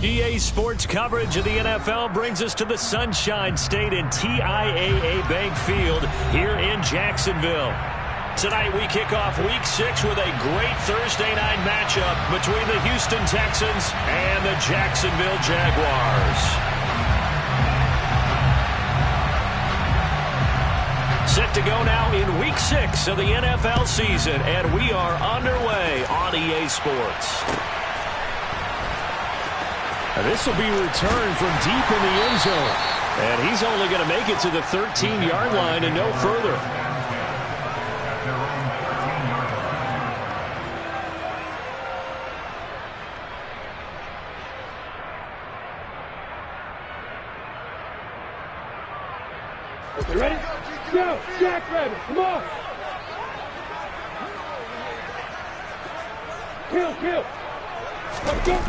EA Sports coverage of the NFL brings us to the Sunshine State and TIAA Bank Field here in Jacksonville. Tonight we kick off Week 6 with a great Thursday night matchup between the Houston Texans and the Jacksonville Jaguars. Set to go now in Week 6 of the NFL season, and we are underway on EA Sports. This will be returned from deep in the end zone. And he's only going to make it to the 13-yard line and no further. You ready? Go! Jack Rabbit, come on! Kill! Let's go!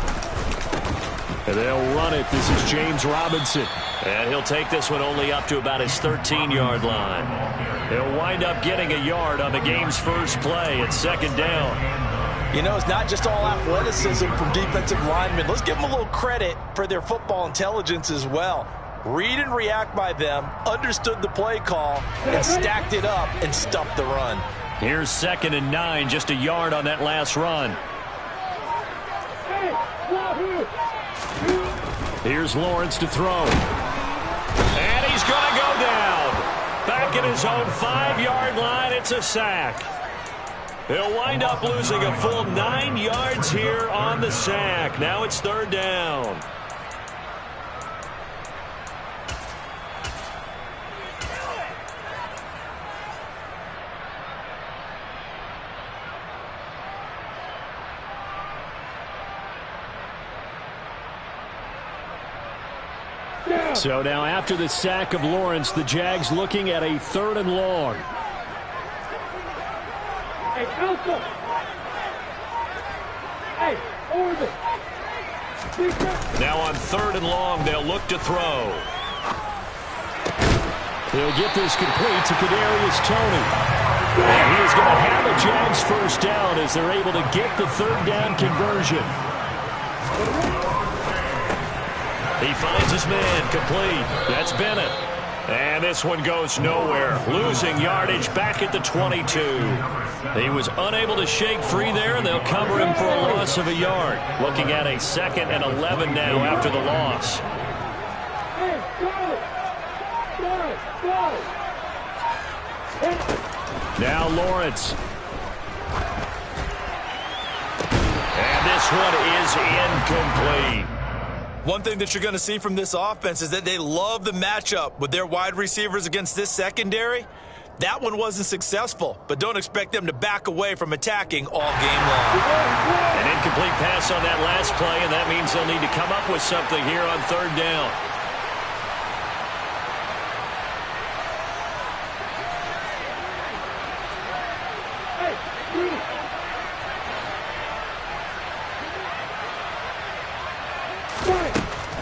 And they'll run it. This is James Robinson. And he'll take this one only up to about his 13-yard line. He'll wind up getting a yard on the game's first play at second down. You know, it's not just all athleticism from defensive linemen. Let's give them a little credit for their football intelligence as well. Read and react by them, understood the play call, and stacked it up and stuffed the run. Here's 2nd and 9, just a yard on that last run. Here's Lawrence to throw. And he's going to go down. Back at his own 5-yard line, it's a sack. He'll wind up losing a full 9 yards here on the sack. Now it's 3rd down. So now after the sack of Lawrence, the Jags looking at a 3rd and long. Hey, Elko! Hey, over Now on 3rd and long, they'll look to throw. He'll get this complete to Kadarius Toney. And he is going to have a Jags first down as they're able to get the 3rd down conversion. He finds his man complete. That's Bennett. And this one goes nowhere. Losing yardage back at the 22. He was unable to shake free there, and they'll cover him for a loss of a yard. Looking at a 2nd and 11 now after the loss. Now Lawrence. And this one is incomplete. One thing that you're going to see from this offense is that they love the matchup with their wide receivers against this secondary. That one wasn't successful, but don't expect them to back away from attacking all game long. An incomplete pass on that last play, and that means they'll need to come up with something here on 3rd down.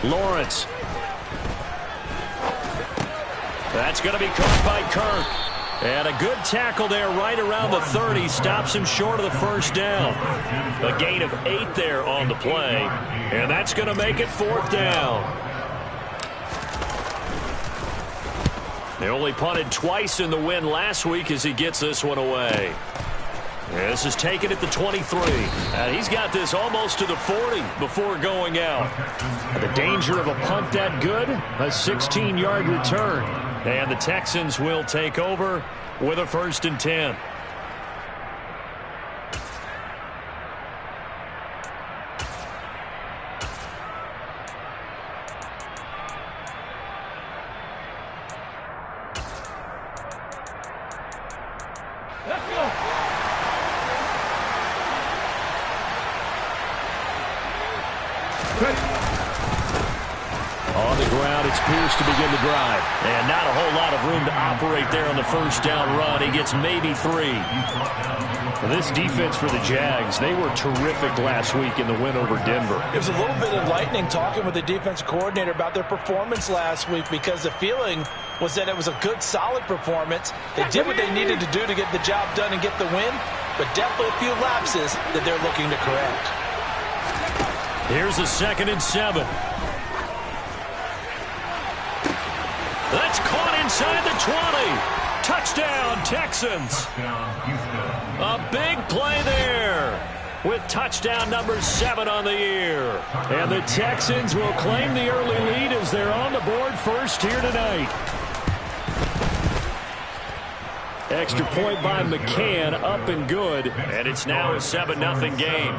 Lawrence. That's going to be caught by Kirk. And a good tackle there right around the 30. Stops him short of the first down. A gain of 8 there on the play. And that's going to make it 4th down. They only punted twice in the win last week as he gets this one away. This is taken at the 23. And he's got this almost to the 40 before going out. The danger of a punt that good, a 16-yard return. And the Texans will take over with a 1st and 10. Let's go! On the ground, it's Pierce to begin the drive. And not a whole lot of room to operate there on the first down run. He gets maybe 3. This defense for the Jags, they were terrific last week in the win over Denver. It was a little bit enlightening talking with the defense coordinator about their performance last week, because the feeling was that it was a good, solid performance. They did what they needed to do to get the job done and get the win, but definitely a few lapses that they're looking to correct. Here's a 2nd and 7. That's caught inside the 20. Touchdown, Texans. A big play there with touchdown number 7 on the year. And the Texans will claim the early lead as they're on the board first here tonight. Extra point by McCann, up and good. And it's now a 7-0 game.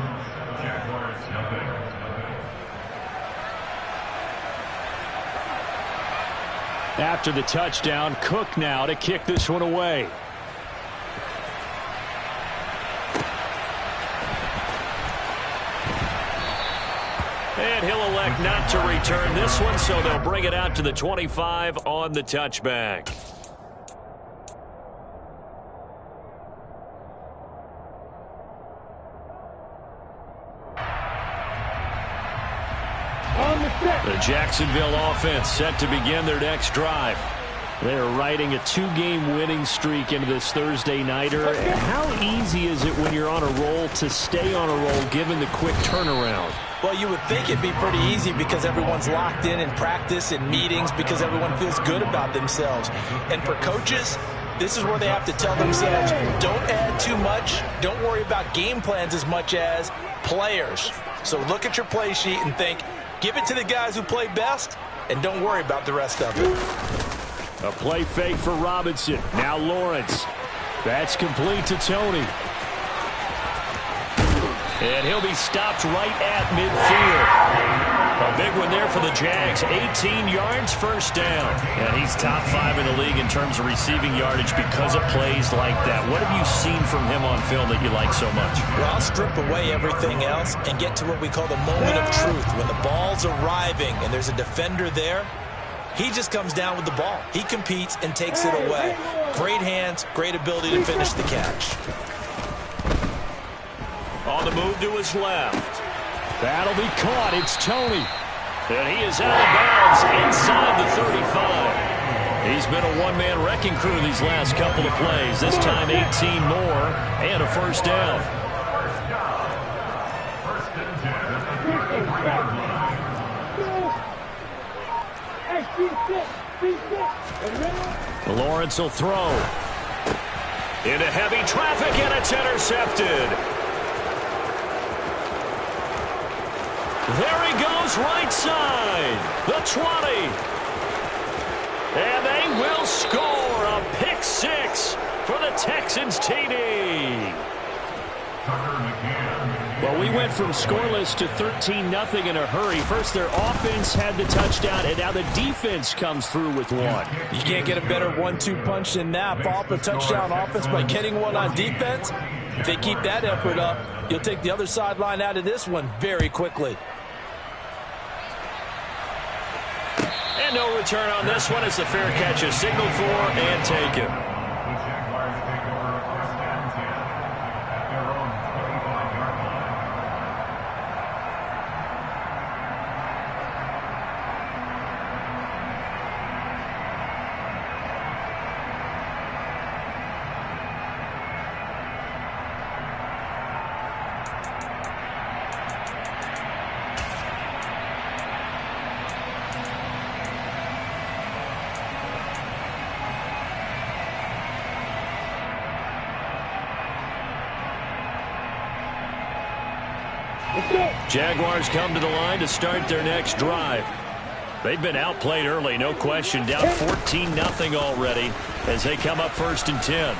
After the touchdown, Cook now to kick this one away. And he'll elect not to return this one, so they'll bring it out to the 25 on the touchback. The Jacksonville offense set to begin their next drive. They're riding a 2-game winning streak into this Thursday nighter. How easy is it when you're on a roll to stay on a roll given the quick turnaround? Well, you would think it'd be pretty easy because everyone's locked in practice and meetings because everyone feels good about themselves. And for coaches, this is where they have to tell themselves, don't add too much. Don't worry about game plans as much as players. So look at your play sheet and think, give it to the guys who play best, and don't worry about the rest of it. A play fake for Robinson. Now Lawrence. That's complete to Tony. And he'll be stopped right at midfield. A big one there for the Jags. 18 yards, first down. And he's top 5 in the league in terms of receiving yardage because of plays like that. What have you seen from him on film that you like so much? Well, I'll strip away everything else and get to what we call the moment of truth. When the ball's arriving and there's a defender there, he just comes down with the ball. He competes and takes it away. Great hands, great ability to finish the catch. On the move to his left. That'll be caught. It's Tony. And he is out of bounds inside the 35. He's been a one-man wrecking crew these last couple of plays. This time 18 more and a first down. Lawrence will throw. Into heavy traffic, and it's intercepted. There he goes, right side. The 20. And they will score a pick 6 for the Texans TD. Well, we went from scoreless to 13-0 in a hurry. First, their offense had the touchdown, and now the defense comes through with one. You can't get a better 1-2 punch than that. Follow up a touchdown offense by getting one on defense. If they keep that effort up, you'll take the other sideline out of this one very quickly. And no return on this one as the fair catch is signaled for and taken. Jaguars come to the line to start their next drive. They've been outplayed early, no question. Down 14-0 already as they come up 1st and 10.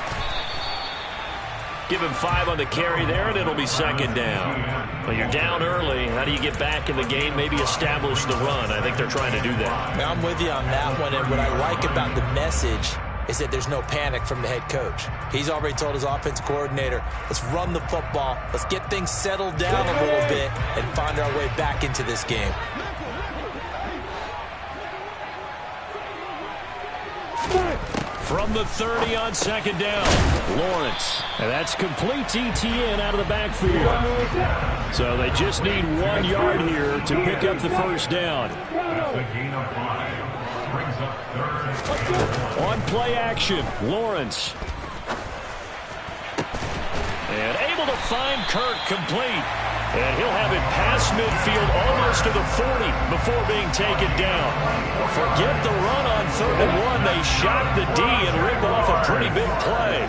Give him 5 on the carry there, and it'll be 2nd down. Well, you're down early. How do you get back in the game? Maybe establish the run. I think they're trying to do that. I'm with you on that one, and what I like about the message is that there's no panic from the head coach. He's already told his offense coordinator, let's run the football, let's get things settled down a little bit and find our way back into this game. From the 30 on 2nd down, Lawrence. And that's complete ETN out of the backfield. So they just need 1 yard here to pick up the first down. On play action, Lawrence. And able to find Kirk complete. And he'll have it past midfield almost to the 40 before being taken down. Forget the run on 3rd and 1. They shot the D and ripped off a pretty big play.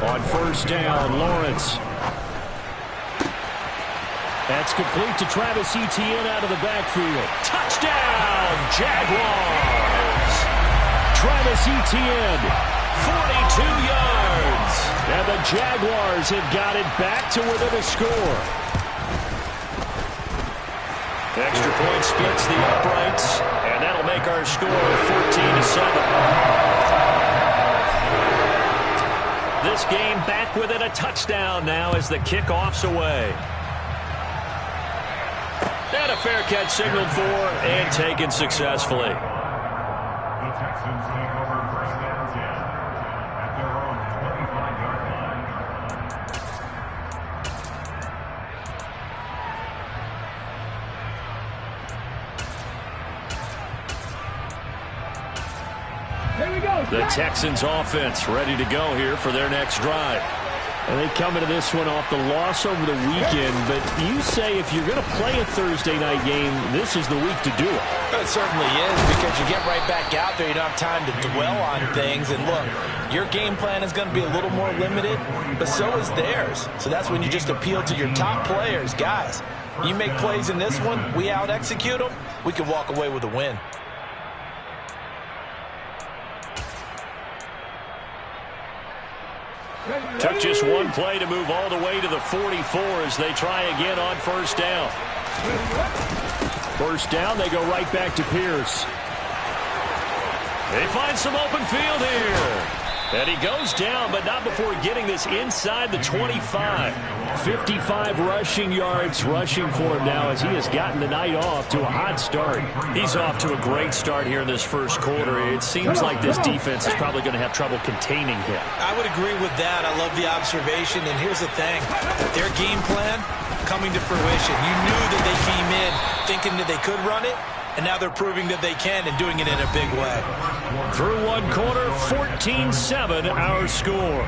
On 1st down, Lawrence. That's complete to Travis Etienne out of the backfield. Touchdown, Jaguars! Travis Etienne, 42 yards. and the Jaguars have got it back to within a score. Extra point splits the uprights, and that'll make our score 14-7. This game back within a touchdown now as the kickoff's away. And a fair catch signaled for and taken successfully. The Texans take over 1st and 10 at their own 25-yard line. Here we go. The Texans offense ready to go here for their next drive. And they come into this one off the loss over the weekend, but you say if you're going to play a Thursday night game, this is the week to do it. It certainly is, because you get right back out there. You don't have time to dwell on things. And look, your game plan is going to be a little more limited, but so is theirs. So that's when you just appeal to your top players. Guys, you make plays in this one, we out-execute them, we can walk away with a win. Took just one play to move all the way to the 44 as they try again on 1st down. 1st down, they go right back to Pierce. They find some open field here. And he goes down, but not before getting this inside the 25. 55 rushing yards rushing for him now as he has gotten the night off to a hot start. He's off to a great start here in this 1st quarter. It seems like this defense is probably going to have trouble containing him. I would agree with that. I love the observation. And here's the thing. Their game plan coming to fruition. You knew that they came in thinking that they could run it, and now they're proving that they can and doing it in a big way. Through one quarter, 14-7 our score.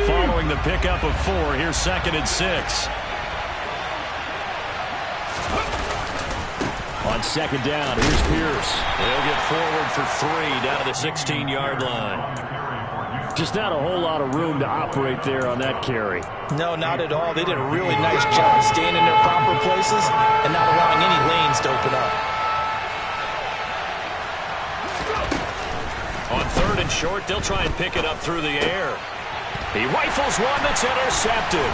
Following the pickup of 4, here's 2nd and 6. On 2nd down, here's Pierce. They'll get forward for 3 down to the 16-yard line. Just not a whole lot of room to operate there on that carry. No, not at all. They did a really nice job staying in their proper places and not allowing any lanes to open up. On 3rd and short, they'll try and pick it up through the air. He rifles one that's intercepted.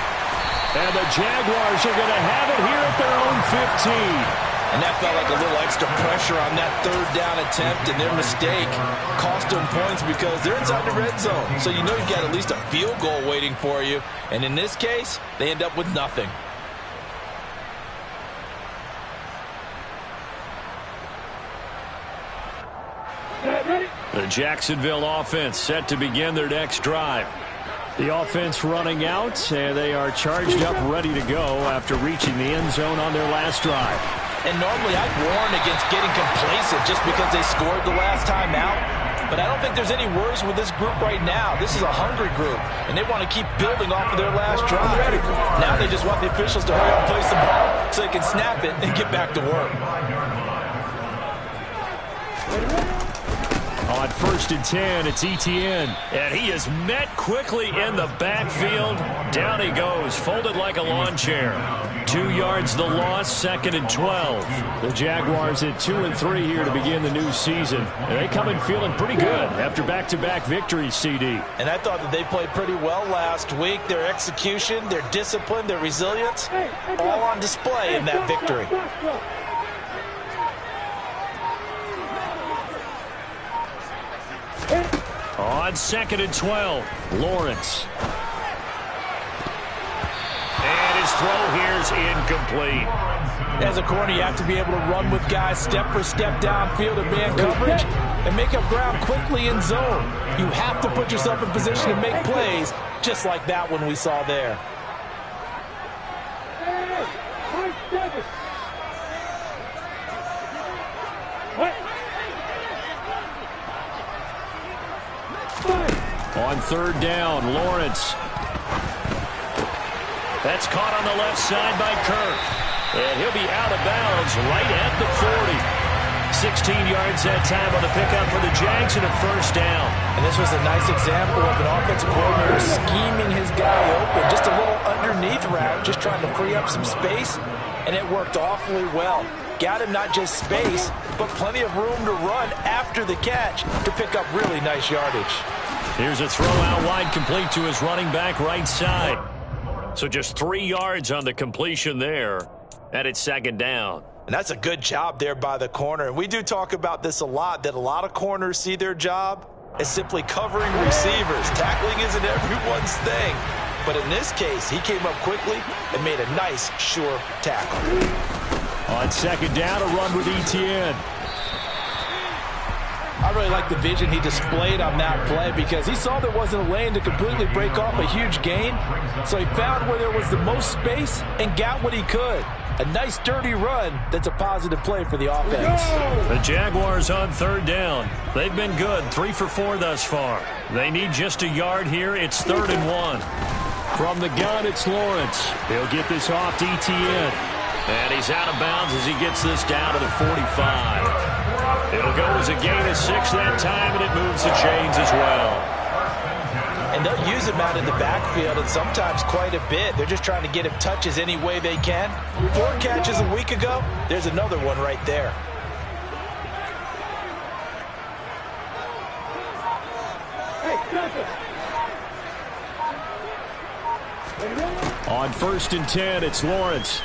And the Jaguars are going to have it here at their own 15. And that felt like a little extra pressure on that 3rd down attempt, and their mistake cost them points because they're inside the red zone. So you know you've got at least a field goal waiting for you. And in this case, they end up with nothing. The Jacksonville offense set to begin their next drive. The offense running out, and they are charged up, ready to go after reaching the end zone on their last drive. And normally I'd warn against getting complacent just because they scored the last time out. But I don't think there's any worries with this group right now. This is a hungry group, and they want to keep building off of their last drive. Now they just want the officials to hurry up and place the ball so they can snap it and get back to work. On 1st and 10, it's Etienne. And he is met quickly in the backfield. Down he goes, folded like a lawn chair. 2 yards the loss, 2nd and 12. The Jaguars at 2 and 3 here to begin the new season. And they come in feeling pretty good after back-to-back victories, CD. And I thought that they played pretty well last week. Their execution, their discipline, their resilience, all on display in that victory. On 2nd and 12, Lawrence. And his throw here is incomplete. As a corner, you have to be able to run with guys step for step downfield in man coverage and make up ground quickly in zone. You have to put yourself in position to make plays just like that one we saw there. third down. Lawrence. That's caught on the left side by Kirk. And he'll be out of bounds right at the 40. 16 yards that time on the pickup for the Jags and a first down. And this was a nice example of an offensive coordinator scheming his guy open. Just a little underneath route, just trying to free up some space, and it worked awfully well. Got him not just space, but plenty of room to run after the catch to pick up really nice yardage. Here's a throw out wide, complete to his running back right side. So just 3 yards on the completion there, and it's second down. And that's a good job there by the corner. And we do talk about this a lot, that a lot of corners see their job as simply covering receivers. Tackling isn't everyone's thing. But in this case, he came up quickly and made a nice, sure tackle. On second down, a run with Etienne. I really like the vision he displayed on that play because he saw there wasn't a lane to completely break off a huge gain. So he found where there was the most space and got what he could. A nice, dirty run that's a positive play for the offense. The Jaguars on third down. They've been good, 3 for 4 thus far. They need just a yard here. It's 3rd and 1. From the gun, it's Lawrence. He'll get this off to Etienne. And he's out of bounds as he gets this down to the 45. It'll go as a gain of 6 that time, and it moves the chains as well. And they'll use him out in the backfield, and sometimes quite a bit. They're just trying to get him touches any way they can. 4 catches a week ago. There's another one right there. On 1st and 10, it's Lawrence.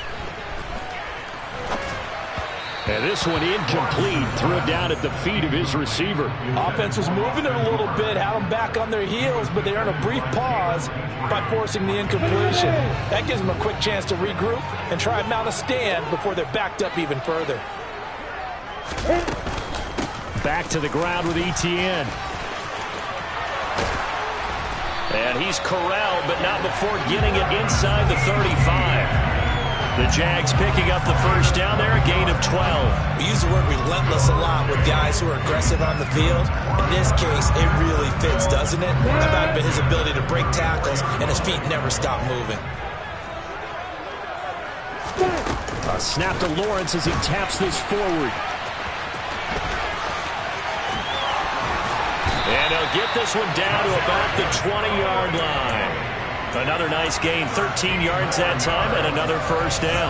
And this one incomplete. Threw it down at the feet of his receiver. Offense was moving it a little bit, had them back on their heels, but they earned a brief pause by forcing the incompletion. That gives them a quick chance to regroup and try and mount a stand before they're backed up even further. Back to the ground with Etienne. And he's corralled, but not before getting it inside the 35. The Jags picking up the first down there, a gain of 12. We use the word relentless a lot with guys who are aggressive on the field. In this case, it really fits, doesn't it? How about his ability to break tackles and his feet never stop moving? A snap to Lawrence as he taps this forward. And he'll get this one down to about the 20-yard line. Another nice gain, 13 yards that time, and another first down.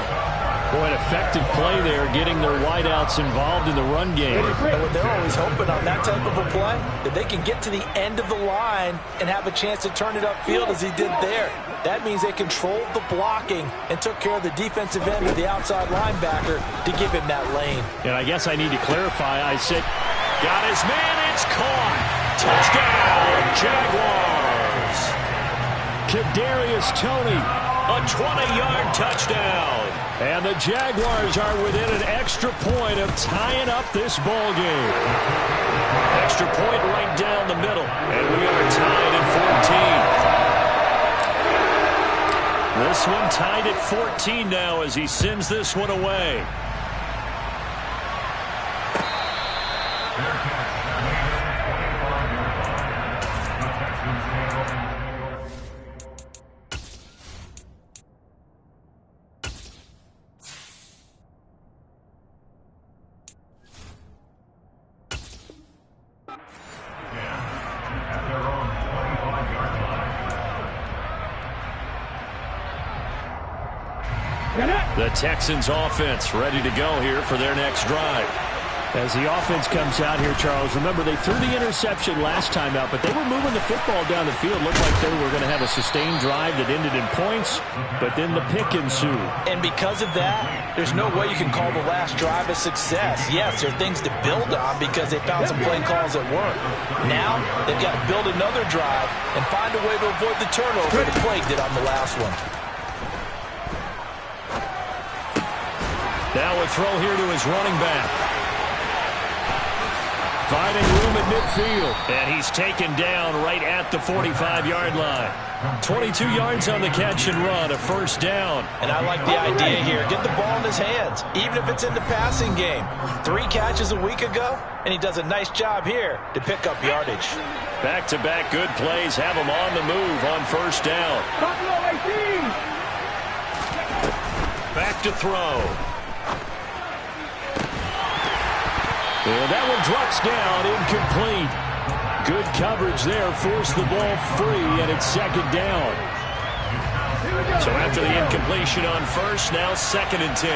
Boy, an effective play there, getting their wideouts involved in the run game. And what they're always hoping on that type of a play, that they can get to the end of the line and have a chance to turn it upfield as he did there. That means they controlled the blocking and took care of the defensive end of the outside linebacker to give him that lane. And I guess I need to clarify. I said, got his man, it's caught. Touchdown, Jaguars. Kadarius Toney, a 20-yard touchdown. And the Jaguars are within an extra point of tying up this ball game. Extra point right down the middle, and we are tied at 14. This one tied at 14 now as he sends this one away. The Texans offense ready to go here for their next drive. As the offense comes out here, Charles, remember they threw the interception last time out, but they were moving the football down the field. Looked like they were going to have a sustained drive that ended in points, but then the pick ensued. And because of that, there's no way you can call the last drive a success. Yes, there are things to build on because they found some play calls that work. Now, they've got to build another drive and find a way to avoid the turnover that plagued it on the last one. Now a throw here to his running back. Finding room at midfield. And he's taken down right at the 45-yard line. 22 yards on the catch and run, a first down. And I like the idea here. Get the ball in his hands, even if it's in the passing game. 3 catches a week ago, and he does a nice job here to pick up yardage. Back-to-back good plays have him on the move on first down. Back to throw. And that one drops down, incomplete. Good coverage there, forced the ball free, and it's second down. So after the incompletion on first, now 2nd and 10.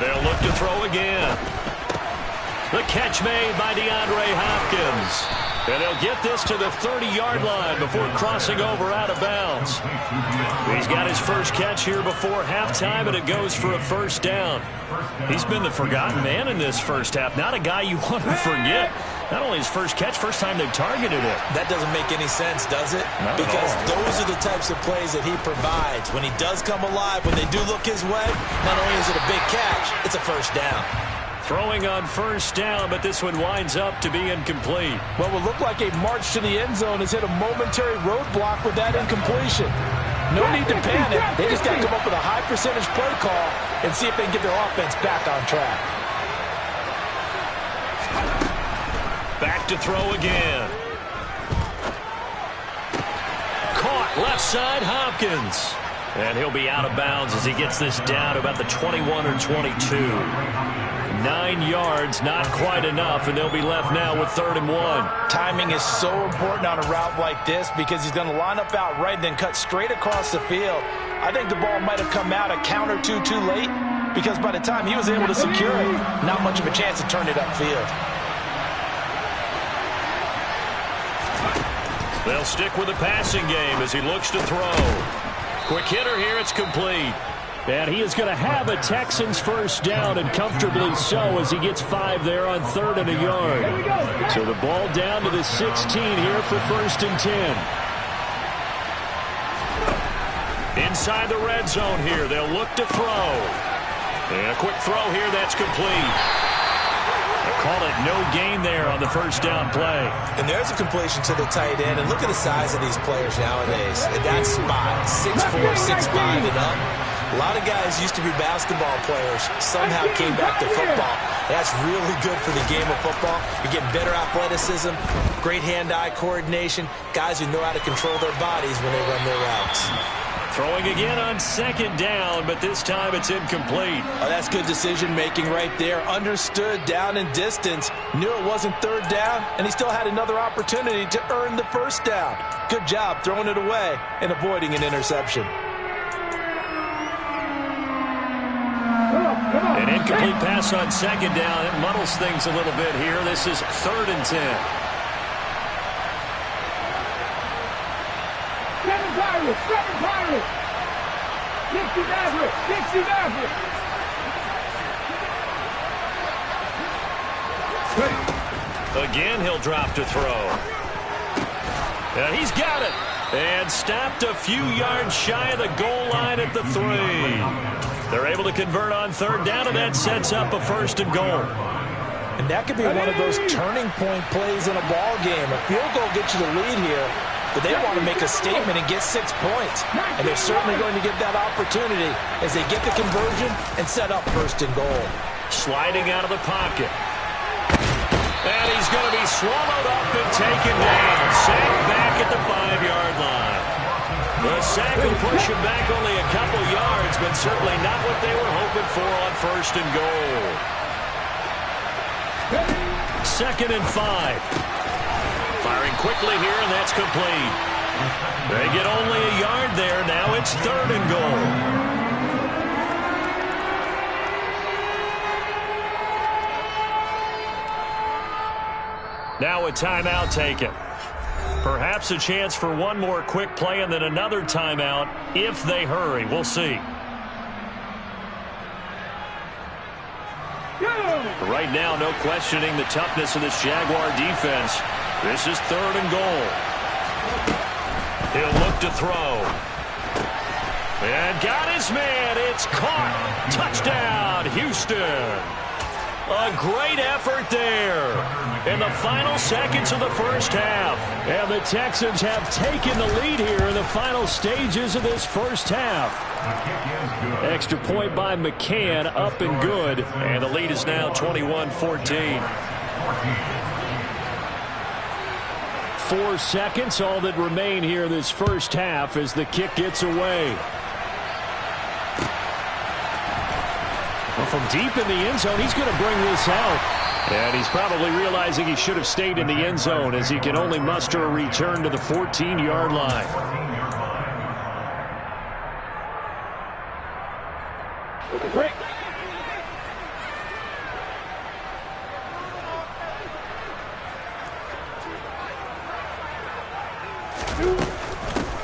They'll look to throw again. The catch made by DeAndre Hopkins. And they'll get this to the 30-yard line before crossing over out of bounds. He's got his first catch here before halftime, and it goes for a first down. He's been the forgotten man in this first half. Not a guy you want to forget. Not only his first catch, first time they've targeted it. That doesn't make any sense, does it? Not because at all. those are the types of plays that he provides. When he does come alive, when they do look his way, not only is it a big catch, it's a first down. Throwing on first down, but this one winds up to be incomplete. What would look like a march to the end zone has hit a momentary roadblock with that incompletion. No need to panic. They just got to come up with a high percentage play call and see if they can get their offense back on track. Back to throw again. Caught left side, Hopkins. And he'll be out of bounds as he gets this down to about the 21 or 22. 9 yards, not quite enough, and they'll be left now with 3rd and 1. Timing is so important on a route like this because he's going to line up out right and then cut straight across the field. I think the ball might have come out a count or two too late because by the time he was able to secure it, not much of a chance to turn it upfield. They'll stick with the passing game as he looks to throw. Quick hitter here, it's complete. And he is going to have a Texans first down, and comfortably so, as he gets 5 there on 3rd and a yard. So the ball down to the 16 here for 1st and 10. Inside the red zone here, they'll look to throw. And a quick throw here, that's complete. They call it no gain there on the first down play. And there's a completion to the tight end. And look at the size of these players nowadays. At that spot, 6'4", 6'5", and up. A lot of guys used to be basketball players, somehow came back to football. That's really good for the game of football. You get better athleticism, great hand-eye coordination, guys who know how to control their bodies when they run their routes. Throwing again on 2nd down, but this time it's incomplete. Oh, that's good decision-making right there. Understood down and distance, knew it wasn't 3rd down, and he still had another opportunity to earn the first down. Good job throwing it away and avoiding an interception. An incomplete pass on 2nd down. It muddles things a little bit here. This is 3rd and 10. Seven Pirates! Dixie Maverick! Again, he'll drop to throw. And he's got it. And stopped a few yards shy of the goal line at the 3. They're able to convert on 3rd down, and that sets up a 1st and goal. And that could be one of those turning point plays in a ball game. A field goal gets you the lead here, but they want to make a statement and get 6 points. And they're certainly going to get that opportunity as they get the conversion and set up 1st and goal. Sliding out of the pocket. And he's going to be swallowed up and taken down. Sacked back at the 5-yard line. The sack will push him back only a couple yards, but certainly not what they were hoping for on 1st and goal. 2nd and 5. Firing quickly here, and that's complete. They get only a yard there. Now it's 3rd and goal. Now a timeout taken. Perhaps a chance for one more quick play and then another timeout if they hurry. We'll see. Right now, no questioning the toughness of this Jaguar defense. This is 3rd and goal. He'll look to throw. And got his man. It's caught. Touchdown, Houston. A great effort there in the final seconds of the first half. And the Texans have taken the lead here in the final stages of this first half. Extra point by McCann, up and good. And the lead is now 21-14. 4 seconds, all that remain here in this first half as the kick gets away. Well, from deep in the end zone, he's going to bring this out. And he's probably realizing he should have stayed in the end zone as he can only muster a return to the 14-yard line. Break.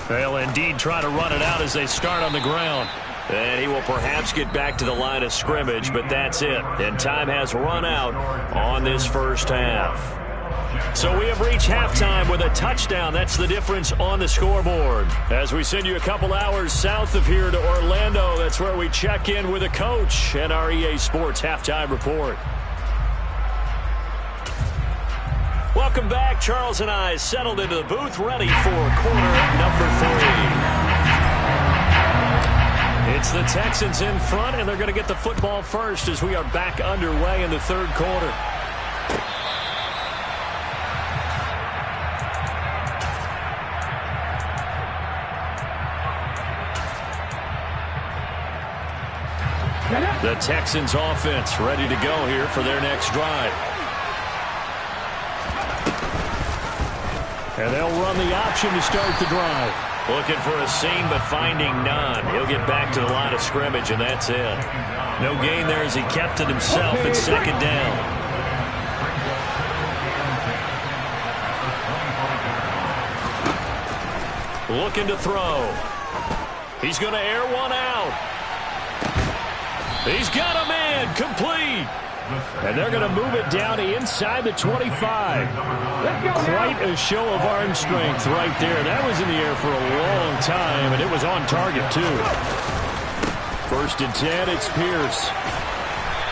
They'll indeed try to run it out as they start on the ground. And he will perhaps get back to the line of scrimmage, but that's it. And time has run out on this first half. So we have reached halftime with a touchdown. That's the difference on the scoreboard. As we send you a couple hours south of here to Orlando, that's where we check in with a coach and our EA Sports Halftime Report. Welcome back. Charles and I settled into the booth, ready for quarter number 3. It's the Texans in front, and they're going to get the football first as we are back underway in the third quarter. The Texans offense ready to go here for their next drive. And they'll run the option to start the drive. Looking for a seam, but finding none. He'll get back to the line of scrimmage, and that's it. No gain there as he kept it himself at second down. Looking to throw. He's going to air one out. He's got a man complete. And they're going to move it down inside the 25. Quite a show of arm strength right there. That was in the air for a long time, and it was on target, too. 1st and 10, it's Pierce.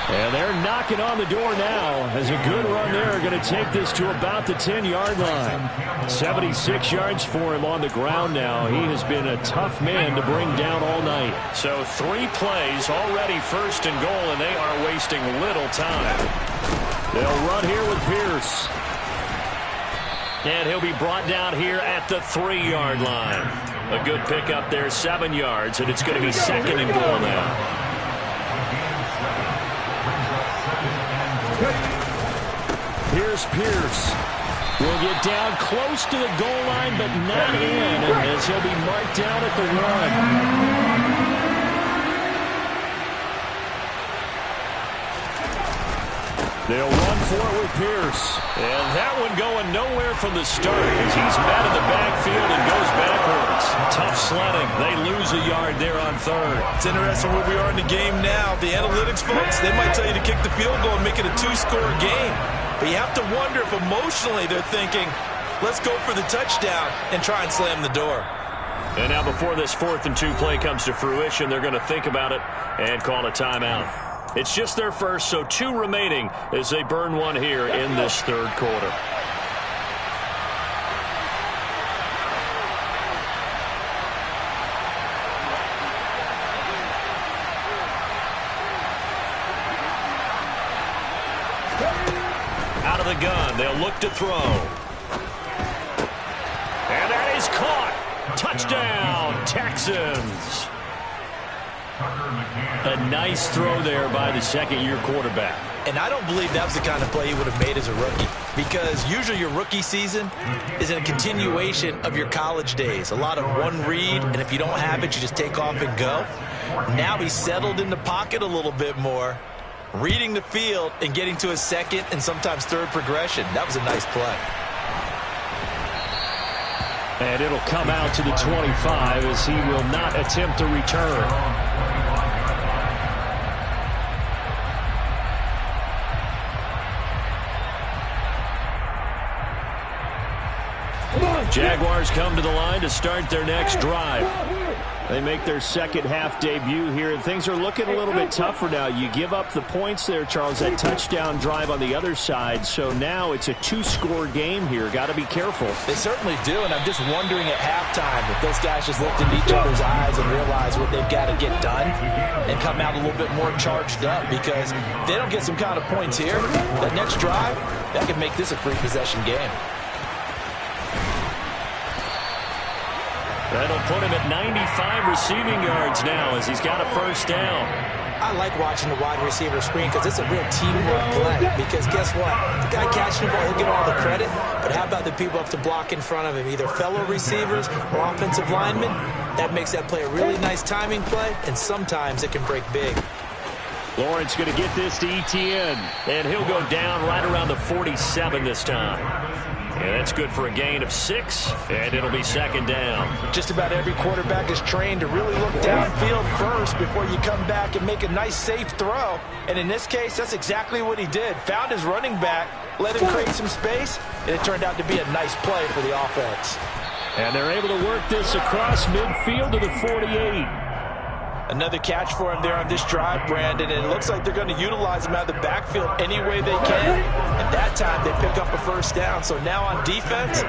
And they're knocking on the door now as a good run there going to take this to about the 10-yard line. 76 yards for him on the ground now. He has been a tough man to bring down all night. So 3 plays already 1st and goal, and they are wasting little time. They'll run here with Pierce. And he'll be brought down here at the 3-yard line. A good pickup there, 7 yards, and it's going to be 2nd and goal now. Here's Pierce. Will get down close to the goal line, but not in, as he'll be marked down at the 1. They'll run for it with Pierce. And that one going nowhere from the start as he's met in the backfield and goes backwards. Tough sledding. They lose a yard there on 3rd. It's interesting where we are in the game now. The analytics folks, they might tell you to kick the field goal and make it a 2-score game. But you have to wonder if emotionally they're thinking, let's go for the touchdown and try and slam the door. And now before this 4th and 2 play comes to fruition, they're going to think about it and call a timeout. It's just their first, so 2 remaining as they burn one here in this 3rd quarter. Out of the gun, they'll look to throw. And that is caught. Touchdown, Texans. A nice throw there by the 2nd-year quarterback. And I don't believe that was the kind of play he would have made as a rookie, because usually your rookie season is a continuation of your college days. A lot of one read, and if you don't have it, you just take off and go. Now he's settled in the pocket a little bit more, reading the field and getting to his 2nd and sometimes 3rd progression. That was a nice play. And it'll come out to the 25 as he will not attempt a return. Jaguars come to the line to start their next drive. They make their second half debut here, and things are looking a little bit tougher now. You give up the points there, Charles, that touchdown drive on the other side, so now it's a two-score game here. Got to be careful. They certainly do, and I'm just wondering at halftime if those guys just looked into each other's eyes and realized what they've got to get done and come out a little bit more charged up, because if they don't get some kind of points here, that next drive, that could make this a free possession game. That'll put him at 95 receiving yards now as he's got a first down. I like watching the wide receiver screen because it's a real teamwork play. Because guess what? The guy catching the ball, he'll get all the credit. But how about the people up to block in front of him, either fellow receivers or offensive linemen? That makes that play a really nice timing play, and sometimes it can break big. Lawrence going to get this to Etienne. And he'll go down right around the 47 this time. And that's good for a gain of 6, and it'll be second down. Just about every quarterback is trained to really look downfield first before you come back and make a nice, safe throw. And in this case, that's exactly what he did. Found his running back, let him create some space, and it turned out to be a nice play for the offense. And they're able to work this across midfield to the 48. Another catch for him there on this drive, Brandon, and it looks like they're going to utilize him out of the backfield any way they can. And that time they pick up a first down. So now on defense,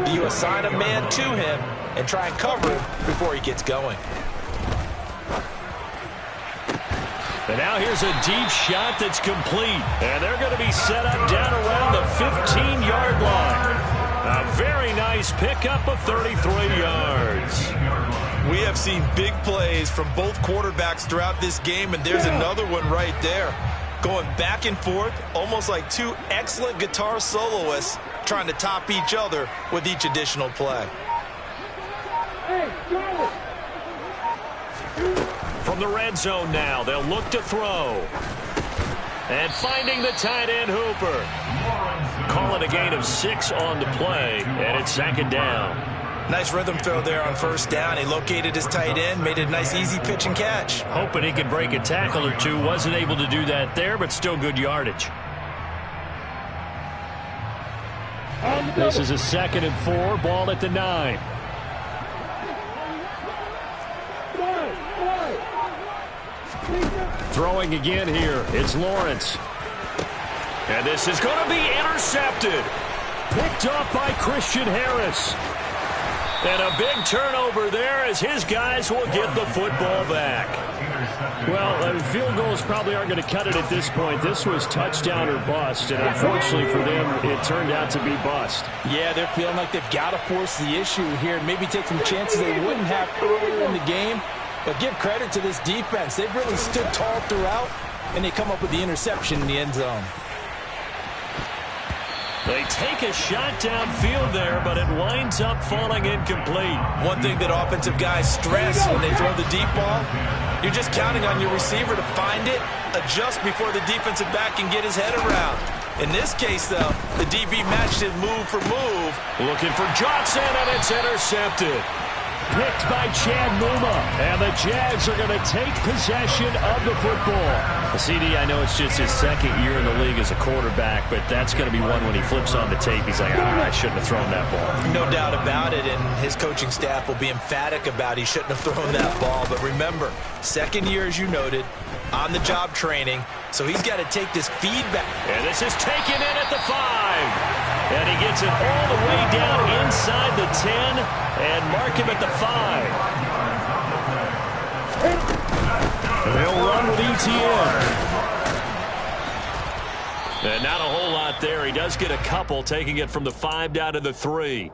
do you assign a man to him and try and cover him before he gets going? And now here's a deep shot that's complete. And they're going to be set up down around the 15-yard line. A very nice pickup of 33 yards. We have seen big plays from both quarterbacks throughout this game, and there's another one right there. Going back and forth, almost like two excellent guitar soloists trying to top each other with each additional play. From the red zone now, they'll look to throw. And finding the tight end Hooper. Calling a gain of 6 on the play, and it's second down. Nice rhythm throw there on first down. He located his tight end, made it a nice easy pitch and catch. Hoping he could break a tackle or two. Wasn't able to do that there, but still good yardage. This is a 2nd and 4, ball at the 9. Throwing again here, it's Lawrence. And this is going to be intercepted. Picked up by Christian Harris. And a big turnover there as his guys will get the football back. Well, field goals probably aren't going to cut it at this point. This was touchdown or bust, and unfortunately for them, it turned out to be bust. Yeah, they're feeling like they've got to force the issue here and maybe take some chances they wouldn't have earlier in the game. But give credit to this defense. They've really stood tall throughout, and they come up with the interception in the end zone. They take a shot downfield there, but it winds up falling incomplete. One thing that offensive guys stress when they throw the deep ball, you're just counting on your receiver to find it, adjust before the defensive back can get his head around. In this case, though, the DB matched it move for move. Looking for Johnson, and it's intercepted. Picked by Chad Muma, and the Jags are going to take possession of the football. CD, I know it's just his second year in the league as a quarterback, but that's going to be one when he flips on the tape. He's like, I shouldn't have thrown that ball. No doubt about it, and his coaching staff will be emphatic about he shouldn't have thrown that ball. But remember, second year, as you noted, on-the-job training, so he's got to take this feedback. And this is taken in at the 5. And he gets it all the way down inside the 10 and mark him at the 5. And they'll run with Etienne. And not a whole lot there. He does get a couple, taking it from the 5 down to the 3.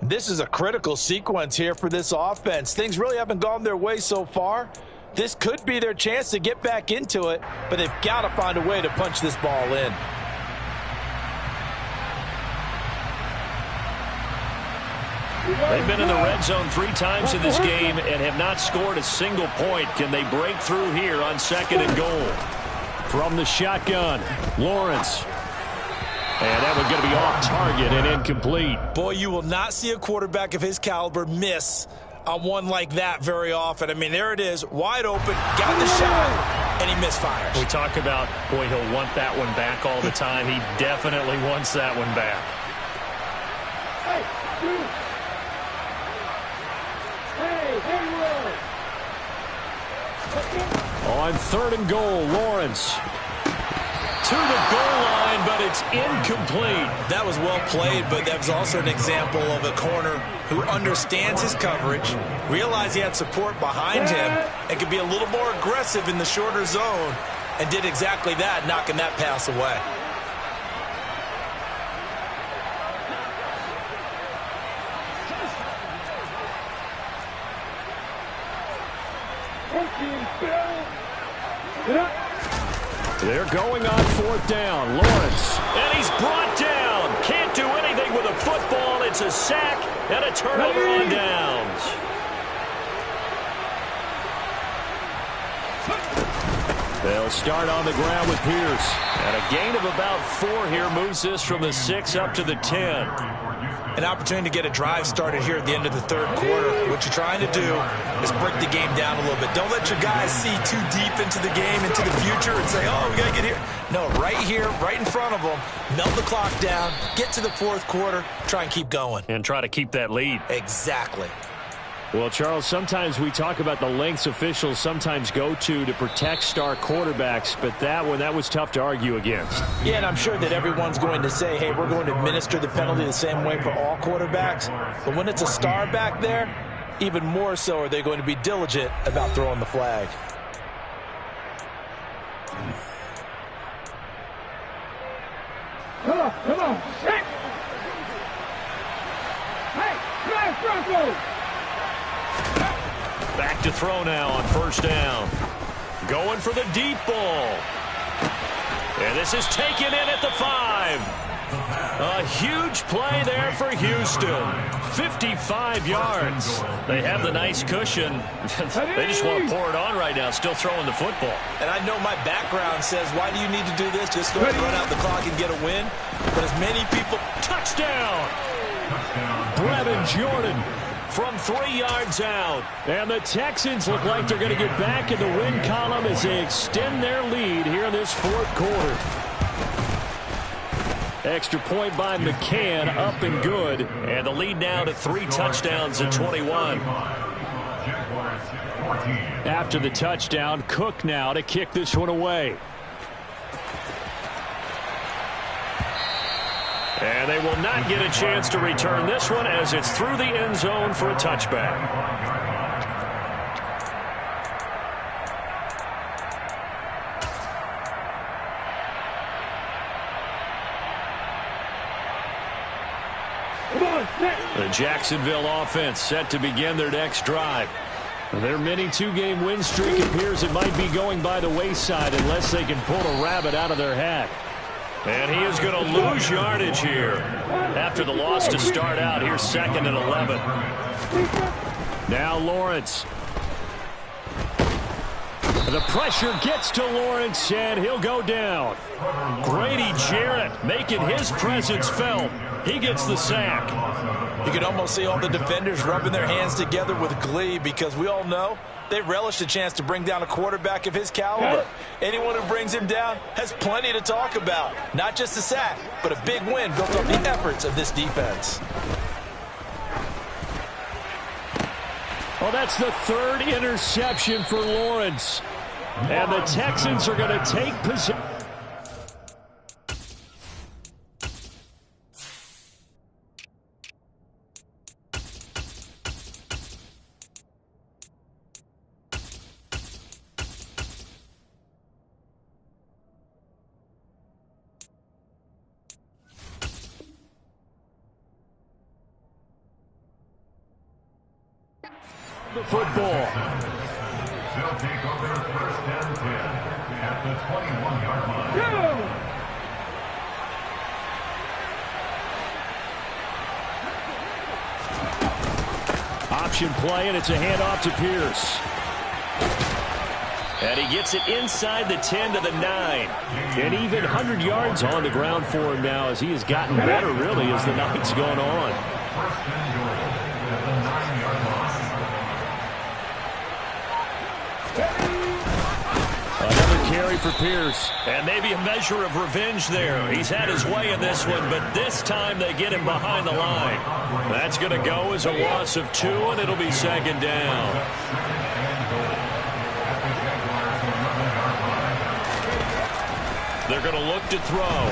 This is a critical sequence here for this offense. Things really haven't gone their way so far. This could be their chance to get back into it, but they've got to find a way to punch this ball in. They've been in the red zone 3 times in this game and have not scored a single point. Can they break through here on 2nd and goal? From the shotgun, Lawrence. And that one's going to be off target and incomplete. Boy, you will not see a quarterback of his caliber miss on one like that very often. I mean, there it is, wide open, got the shot, and he misfires. We talk about, boy, he'll want that one back all the time. He definitely wants that one back. On 3rd and goal, Lawrence. To the goal line, but it's incomplete. That was well played, but that was also an example of a corner who understands his coverage, realized he had support behind him, and could be a little more aggressive in the shorter zone, and did exactly that, knocking that pass away. They're going on 4th down. Lawrence. And he's brought down. Can't do anything with a football. It's a sack and a turnover on downs. They'll start on the ground with Pierce. And a gain of about 4 here moves this from the 6 up to the 10. An opportunity to get a drive started here at the end of the 3rd quarter. What you're trying to do is break the game down a little bit. Don't let your guys see too deep into the game, into the future, and say, oh, we got to get here. No, right here, right in front of them, melt the clock down, get to the 4th quarter, try and keep going. And try to keep that lead. Exactly. Well, Charles, sometimes we talk about the lengths officials sometimes go to protect star quarterbacks, but that was tough to argue against. Yeah, and I'm sure that everyone's going to say, hey, we're going to administer the penalty the same way for all quarterbacks. But when it's a star back there, even more so are they going to be diligent about throwing the flag. Come on, check! Hey, drive Bronco! Back to throw now on 1st down. Going for the deep ball. And this is taken in at the 5. A huge play there for Houston. 55 yards. They have the nice cushion. They just want to pour it on right now, still throwing the football. And I know my background says, why do you need to do this? Just go and run out the clock and get a win. But as many people... Touchdown! Brevin Jordan. From 3 yards out. And the Texans look like they're going to get back in the win column as they extend their lead here in this 4th quarter. Extra point by McCann, up and good. And the lead now to 3 touchdowns at 21. After the touchdown, Cook now to kick this one away. And they will not get a chance to return this one as it's through the end zone for a touchback. The Jacksonville offense set to begin their next drive. Their mini 2-game win streak appears it might be going by the wayside unless they can pull a rabbit out of their hat. And he is going to lose yardage here after the loss to start out. Here's 2nd and 11. Now Lawrence. The pressure gets to Lawrence, and he'll go down. Grady Jarrett making his presence felt. He gets the sack. You can almost see all the defenders rubbing their hands together with glee because we all know they relish the chance to bring down a quarterback of his caliber. Anyone who brings him down has plenty to talk about. Not just a sack, but a big win built on the efforts of this defense. Well, that's the 3rd interception for Lawrence. And the Texans are going to take possession. The football. They'll take over 1st and 10 at the 21-yard line. Go! Option play, and it's a handoff to Pierce. And he gets it inside the 10 to the 9. And even 100 yards on the ground for him now as he has gotten better, really, as the night's gone on. 1st and goal at the 9-yard line. Another carry for Pierce. And maybe a measure of revenge there. He's had his way in this one, but this time they get him behind the line. That's going to go as a loss of 2, and it'll be 2nd down. They're going to look to throw.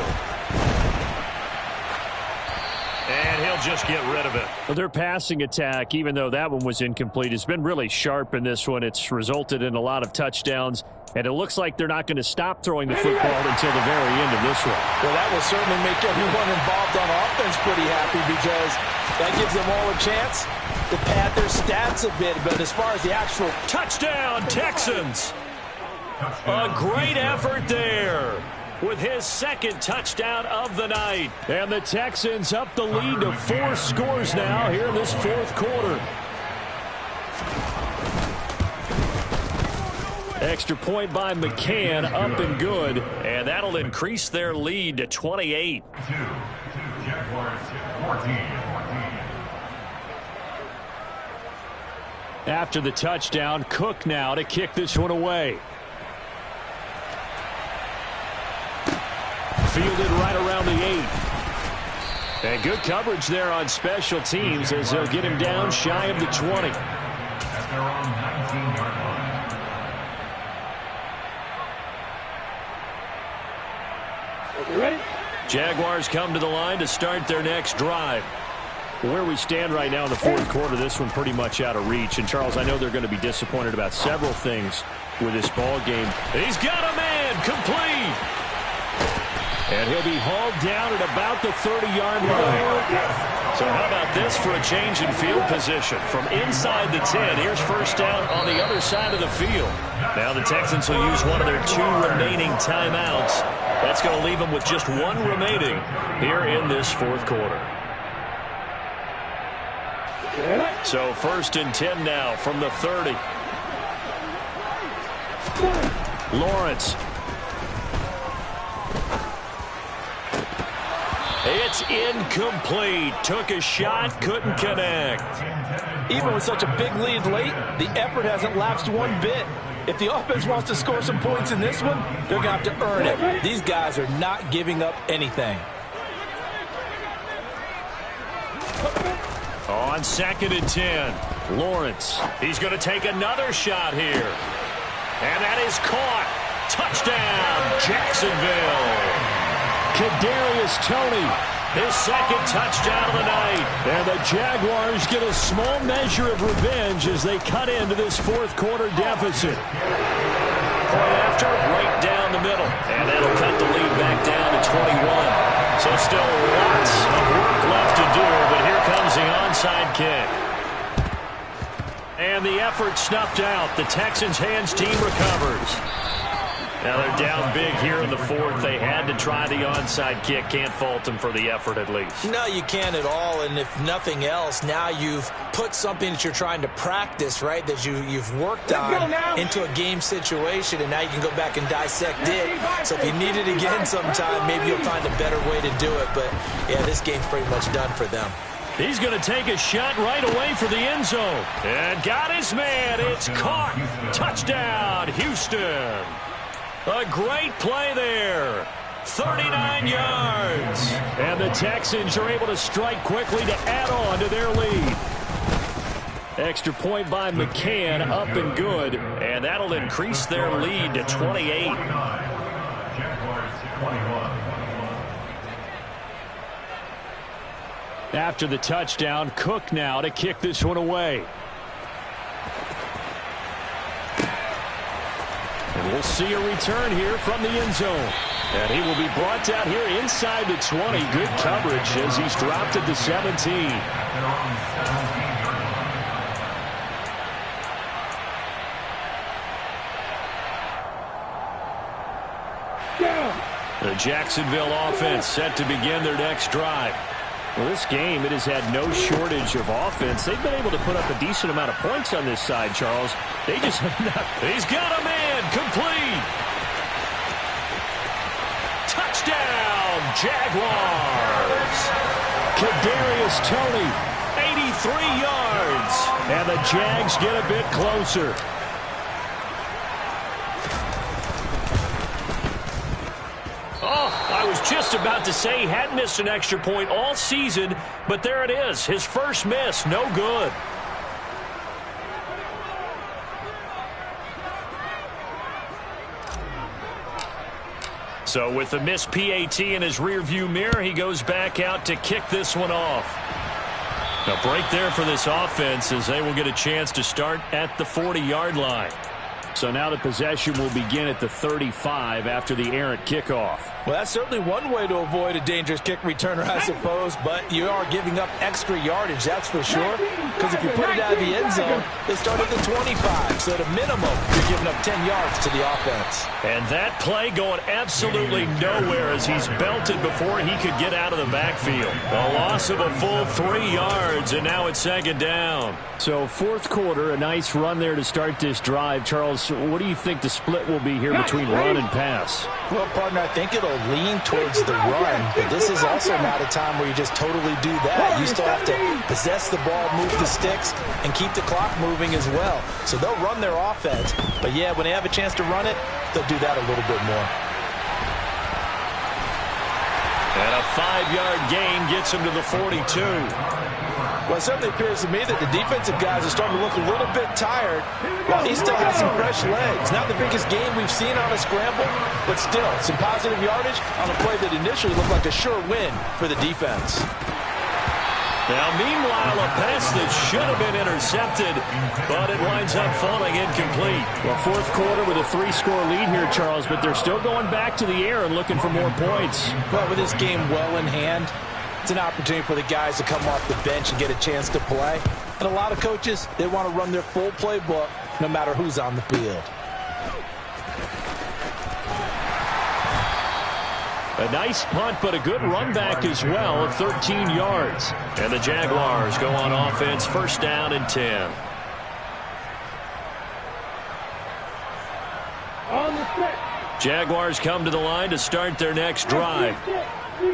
And he'll just get rid of it. Well, their passing attack, even though that one was incomplete, has been really sharp in this one. It's resulted in a lot of touchdowns, and it looks like they're not going to stop throwing the football until the very end of this one. Well, that will certainly make everyone involved on offense pretty happy because that gives them all a chance to pad their stats a bit. But as far as the actual touchdown, Texans. A great effort there with his second touchdown of the night. And the Texans up the lead to 4 scores now here in this fourth quarter. Extra point by McCann, up and good. And that'll increase their lead to 28. Jaguars 14. After the touchdown, Cook now to kick this one away. Fielded right around the 8. And good coverage there on special teams as they'll get him down shy of the 20. At their own 19-yard line. You ready? Jaguars come to the line to start their next drive. Where we stand right now in the fourth quarter, this one pretty much out of reach. And, Charles, I know they're going to be disappointed about several things with this ball game. He's got a man complete. And he'll be hauled down at about the 30-yard line. So how about this for a change in field position? From inside the 10, here's first down on the other side of the field. Now the Texans will use one of their 2 remaining timeouts. That's going to leave them with just 1 remaining here in this fourth quarter. So first and 10 now from the 30. Lawrence. It's incomplete. Took a shot, couldn't connect. even with such a big lead late, the effort hasn't lapsed one bit. If the offense wants to score some points in this one, they're going to have to earn it. These guys are not giving up anything. On 2nd and 10, Lawrence. He's going to take another shot here. And that is caught. Touchdown, Jacksonville. Kadarius Toney, his second touchdown of the night. And the Jaguars get a small measure of revenge as they cut into this fourth quarter deficit. Point after, right down the middle. And that'll cut the lead back down to 21. So still lots of work left to do, but here comes the onside kick. And the effort snuffed out. The Texans hands team recovers. Now they're down big here in the fourth. They had to try the onside kick. Can't fault them for the effort at least. No, you can't at all. And if nothing else, now you've put something that you're trying to practice, right, that you've worked on into a game situation, and now you can go back and dissect it. So if you need it again sometime, maybe you'll find a better way to do it. But, yeah, this game's pretty much done for them. He's going to take a shot right away for the end zone. And got his man. It's caught. Touchdown, Houston. A great play there. 39 yards. And the Texans are able to strike quickly to add on to their lead. Extra point by McCann, up and good. And that'll increase their lead to 28. Jaguars 21. After the touchdown, Cook now to kick this one away. And we'll see a return here from the end zone. And he will be brought down here inside the 20. Good coverage as he's dropped at the 17. The Jacksonville offense set to begin their next drive. Well, this game, it has had no shortage of offense. They've been able to put up a decent amount of points on this side, Charles. They just have not. He's got a man complete. Touchdown, Jaguars. Kadarius Toney, 83 yards. And the Jags get a bit closer. I was just about to say he hadn't missed an extra point all season, but there it is. His first miss, no good. So with the missed PAT in his rearview mirror, he goes back out to kick this one off. A break there for this offense as they will get a chance to start at the 40-yard line. So now the possession will begin at the 35 after the errant kickoff. Well, that's certainly one way to avoid a dangerous kick returner, I suppose, but you are giving up extra yardage, that's for sure, because if you put it out of the end zone, they start at the 25, so at a minimum, you're giving up 10 yards to the offense. And that play going absolutely nowhere as he's belted before he could get out of the backfield. A loss of a full 3 yards, and now it's second down. So fourth quarter, a nice run there to start this drive. Charles, what do you think the split will be here between run and pass? Well, partner, I think it'll lean towards the run, but this is also not a time where you just totally do that. You still have to possess the ball, move the sticks, and keep the clock moving as well. So they'll run their offense, but yeah, when they have a chance to run it, they'll do that a little bit more. And a 5-yard gain gets him to the 42. Well, it certainly appears to me that the defensive guys are starting to look a little bit tired while he still has some fresh legs. Not the biggest gain we've seen on a scramble, but still some positive yardage on a play that initially looked like a sure win for the defense. Now, meanwhile, a pass that should have been intercepted, but it winds up falling incomplete. Well, fourth quarter with a 3-score lead here, Charles, but they're still going back to the air and looking for more points. Well, with this game well in hand, it's an opportunity for the guys to come off the bench and get a chance to play. And a lot of coaches, they want to run their full playbook no matter who's on the field. A nice punt, but a good run back as well of 13 yards. And the Jaguars go on offense, first down and 10. Jaguars come to the line to start their next drive.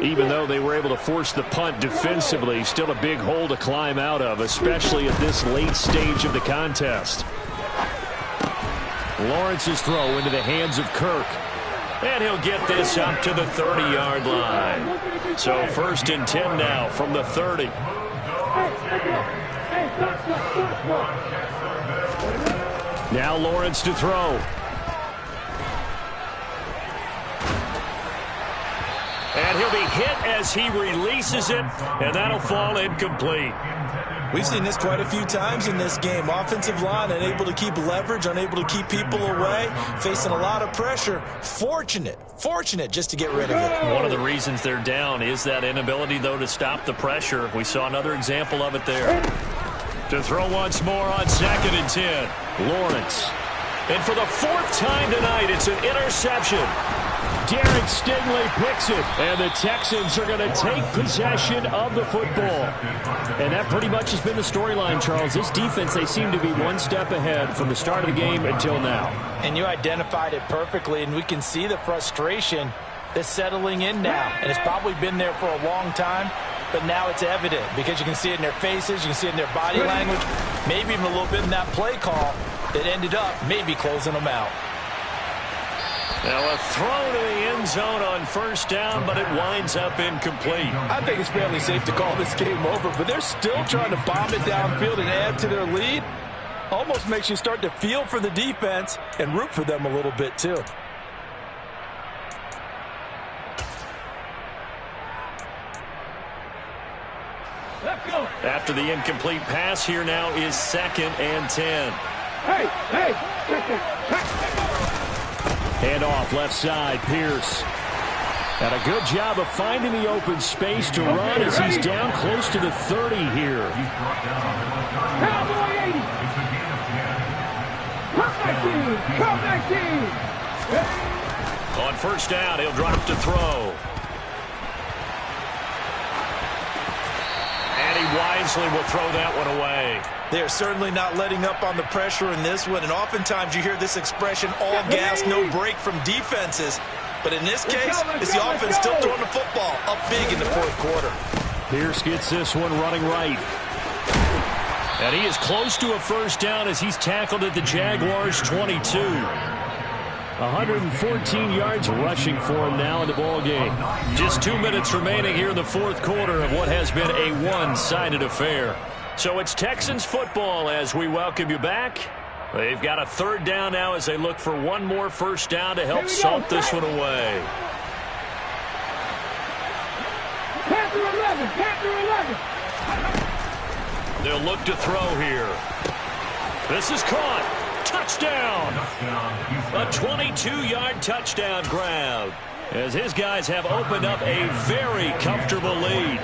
Even though they were able to force the punt defensively, still a big hole to climb out of, especially at this late stage of the contest. Lawrence's throw into the hands of Kirk. And he'll get this up to the 30-yard line. So first and 10 now from the 30. Now Lawrence to throw. And he'll be hit as he releases it, and that'll fall incomplete. We've seen this quite a few times in this game. Offensive line unable to keep leverage, unable to keep people away, facing a lot of pressure. Fortunate just to get rid of it. One of the reasons they're down is that inability, though, to stop the pressure. We saw another example of it there. To throw once more on second and 10. Lawrence. And for the 4th time tonight, it's an interception. Derek Stingley picks it, and the Texans are going to take possession of the football. And that pretty much has been the storyline, Charles. This defense, they seem to be one step ahead from the start of the game until now. And you identified it perfectly, and we can see the frustration that's settling in now. And it's probably been there for a long time, but now it's evident because you can see it in their faces, you can see it in their body language, maybe even a little bit in that play call that ended up maybe closing them out. Now a throw to the end zone on first down, but it winds up incomplete. I think it's fairly safe to call this game over, but they're still trying to bomb it downfield and add to their lead. Almost makes you start to feel for the defense and root for them a little bit too. After the incomplete pass, here now is second and 10. Hey! Hand off left side, Pierce. And a good job of finding the open space to run as he's down close to the 30 here. Cowboy 80! Come back team! On first down, he'll drop to throw. And he wisely will throw that one away. They're certainly not letting up on the pressure in this one, and oftentimes you hear this expression, all gas, no break from defenses. But in this case, it's the offense still throwing the football up big in the fourth quarter. Pierce gets this one running right. And he is close to a first down as he's tackled at the Jaguars' 22. 114 yards rushing for him now in the ball game. Just 2 minutes remaining here in the fourth quarter of what has been a one-sided affair. So it's Texans football as we welcome you back. They've got a third down now as they look for one more first down to help salt this one away. They'll look to throw here. This is caught. Touchdown. A 22-yard touchdown grab, as his guys have opened up a very comfortable lead.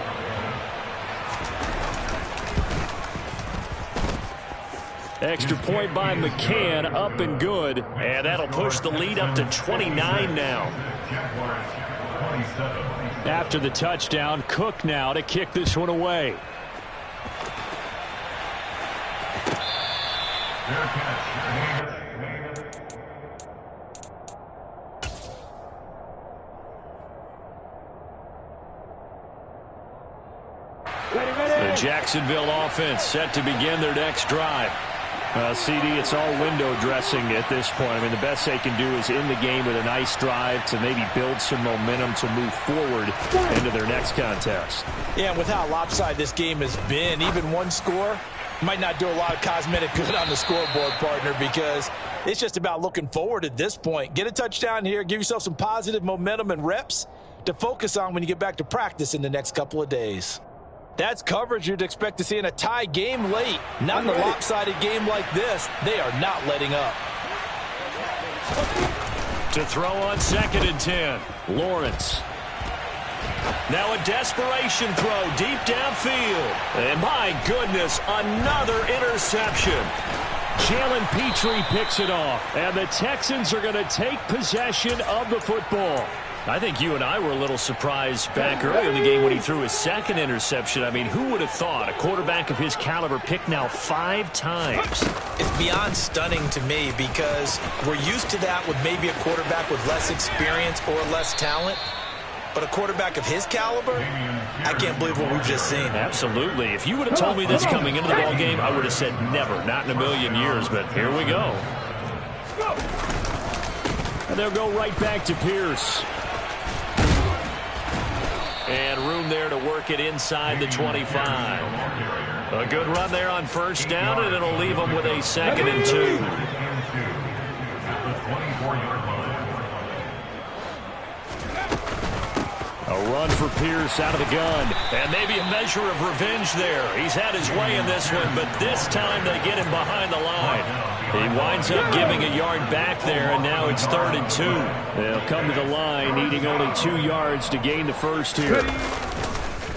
Extra point by McCann, up and good. And that'll push the lead up to 29 now. After the touchdown, Cook now to kick this one away. The Jacksonville offense set to begin their next drive. CD, it's all window dressing at this point. I mean, the best they can do is in the game with a nice drive to maybe build some momentum to move forward into their next contest. Yeah, and with how lopsided this game has been, even one score might not do a lot of cosmetic good on the scoreboard, partner, because it's just about looking forward at this point. Get a touchdown here, give yourself some positive momentum and reps to focus on when you get back to practice in the next couple of days. That's coverage you'd expect to see in a tie game late. Not in a lopsided game like this. They are not letting up. To throw on 2nd and 10. Lawrence. Now a desperation throw deep downfield. And my goodness, another interception. Jalen Petrie picks it off. And the Texans are going to take possession of the football. I think you and I were a little surprised back early in the game when he threw his 2nd interception. I mean, who would have thought a quarterback of his caliber picked now 5 times? It's beyond stunning to me because we're used to that with maybe a quarterback with less experience or less talent. But a quarterback of his caliber, I can't believe what we've just seen. Absolutely. If you would have told me this coming into the ballgame, I would have said never, not in a million years. But here we go. And they'll go right back to Pierce. And room there to work it inside the 25. A good run there on 1st down, and it'll leave them with a 2nd and 2. A run for Pierce out of the gun. And maybe a measure of revenge there. He's had his way in this one, but this time they get him behind the line. He winds up giving a yard back there, and now it's 3rd and 2. They'll come to the line, needing only 2 yards to gain the first here.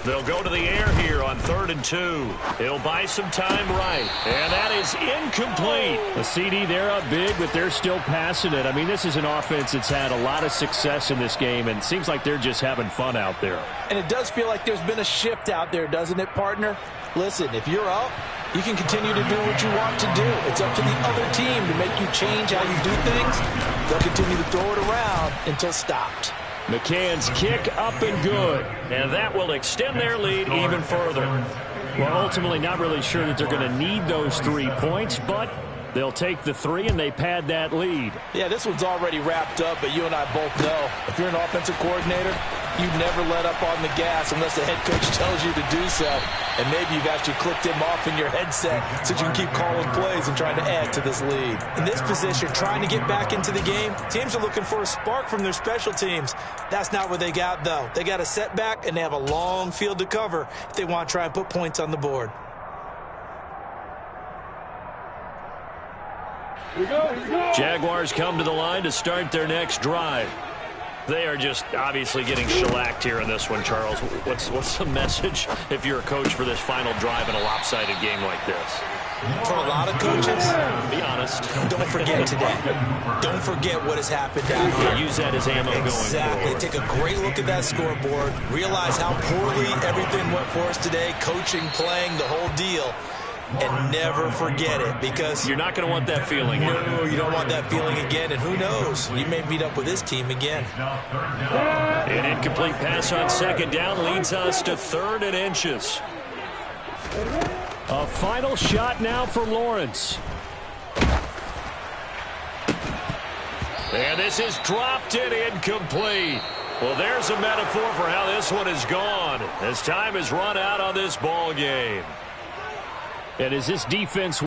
They'll go to the air here on 3rd and 2. He'll buy some time right. And that is incomplete. The CD, they're up big, but they're still passing it. I mean, this is an offense that's had a lot of success in this game, and it seems like they're just having fun out there. And it does feel like there's been a shift out there, doesn't it, partner? Listen, if you're up, you can continue to do what you want to do. It's up to the other team to make you change how you do things. They'll continue to throw it around until stopped. McCann's kick up and good. And that will extend their lead even further. Well, ultimately not really sure that they're going to need those 3 points, but they'll take the 3 and they pad that lead. Yeah, this one's already wrapped up, but you and I both know if you're an offensive coordinator, you never let up on the gas unless the head coach tells you to do so. And maybe you've actually clicked him off in your headset so you can keep calling plays and trying to add to this lead. In this position, trying to get back into the game, teams are looking for a spark from their special teams. That's not what they got, though. They got a setback, and they have a long field to cover if they want to try and put points on the board. Jaguars come to the line to start their next drive. They are just obviously getting shellacked here in this one, Charles. What's the message if you're a coach for this final drive in a lopsided game like this? For a lot of coaches, be honest. Don't forget today. Don't forget what has happened down here. Use that as ammo going forward. Take a great look at that scoreboard. Realize how poorly everything went for us today. Coaching, playing, the whole deal. And never forget it, because you're not going to want that feeling. No, you don't want that feeling again. And who knows? You may meet up with this team again. An incomplete pass on 2nd down leads us to 3rd and inches. A final shot now for Lawrence. And this is dropped and incomplete. Well, there's a metaphor for how this one is gone, as time has run out on this ball game. And as this defense